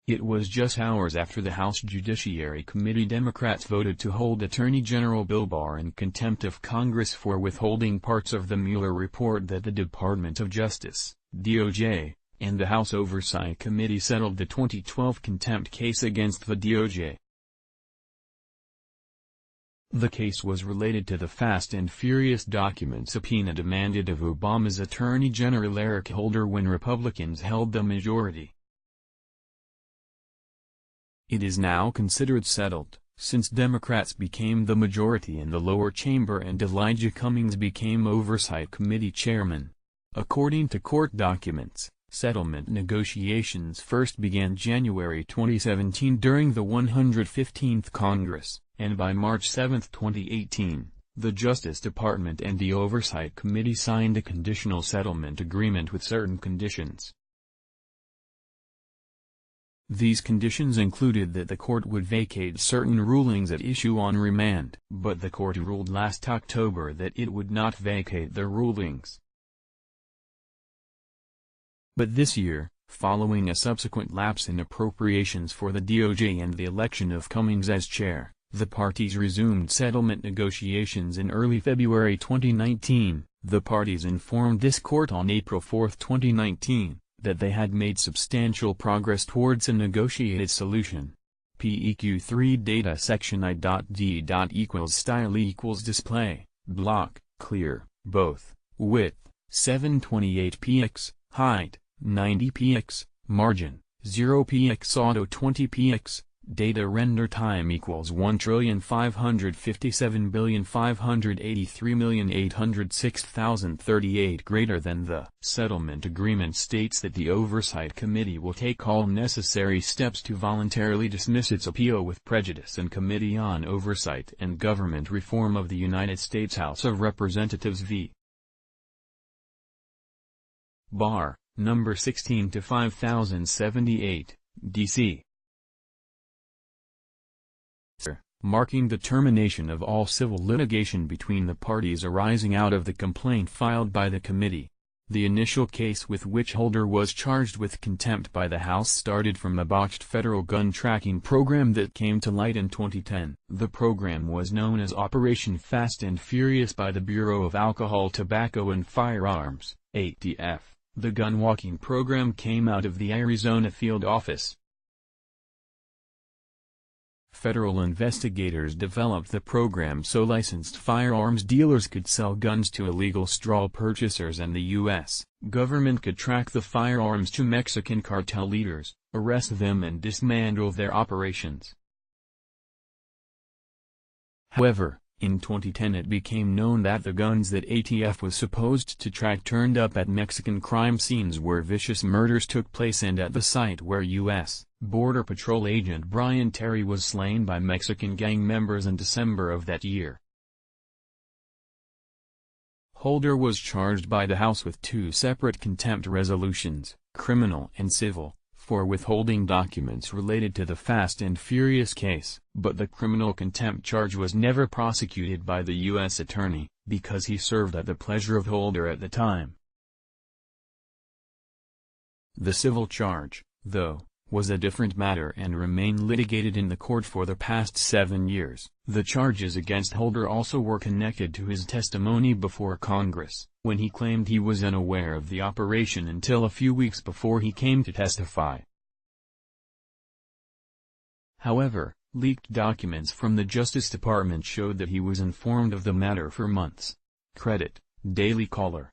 It was just hours after the House Judiciary Committee Democrats voted to hold Attorney General Bill Barr in contempt of Congress for withholding parts of the Mueller report that the Department of Justice, DOJ, and the House Oversight Committee settled the 2012 contempt case against the DOJ. The case was related to the Fast and Furious document subpoena demanded of Obama's Attorney General Eric Holder when Republicans held the majority. It is now considered settled, since Democrats became the majority in the lower chamber and Elijah Cummings became Oversight Committee chairman. According to court documents, settlement negotiations first began January 2017 during the 115th Congress, and by March 7, 2018, the Justice Department and the Oversight Committee signed a conditional settlement agreement with certain conditions. These conditions included that the court would vacate certain rulings at issue on remand, but the court ruled last October that it would not vacate the rulings. But this year, following a subsequent lapse in appropriations for the DOJ and the election of Cummings as chair, the parties resumed settlement negotiations in early February 2019. The parties informed this court on April 4, 2019. That they had made substantial progress towards a negotiated solution. PEQ3 data section I.D. equals style equals display, block, clear, both, width, 728 px, height, 90 px, margin, 0 px auto 20 px, data render time equals 1,557,583,806,038 greater than the settlement agreement states that the Oversight Committee will take all necessary steps to voluntarily dismiss its appeal with prejudice and Committee on Oversight and Government Reform of the United States House of Representatives v. Barr, number 16 to 5078, D.C. Marking the termination of all civil litigation between the parties arising out of the complaint filed by the committee. The initial case with which Holder was charged with contempt by the House started from a botched federal gun tracking program that came to light in 2010. The program was known as Operation Fast and Furious by the Bureau of Alcohol, Tobacco and Firearms, ATF. The gun walking program came out of the Arizona field office. Federal investigators developed the program so licensed firearms dealers could sell guns to illegal straw purchasers and the U.S. government could track the firearms to Mexican cartel leaders, arrest them and dismantle their operations. However, in 2010 it became known that the guns that ATF was supposed to track turned up at Mexican crime scenes where vicious murders took place and at the site where U.S. Border Patrol agent Brian Terry was slain by Mexican gang members in December of that year. Holder was charged by the House with two separate contempt resolutions, criminal and civil, for withholding documents related to the Fast and Furious case, but the criminal contempt charge was never prosecuted by the U.S. Attorney, because he served at the pleasure of Holder at the time. The civil charge, though, was a different matter and remained litigated in the court for the past 7 years. The charges against Holder also were connected to his testimony before Congress, when he claimed he was unaware of the operation until a few weeks before he came to testify. However, leaked documents from the Justice Department showed that he was informed of the matter for months. Credit: Daily Caller.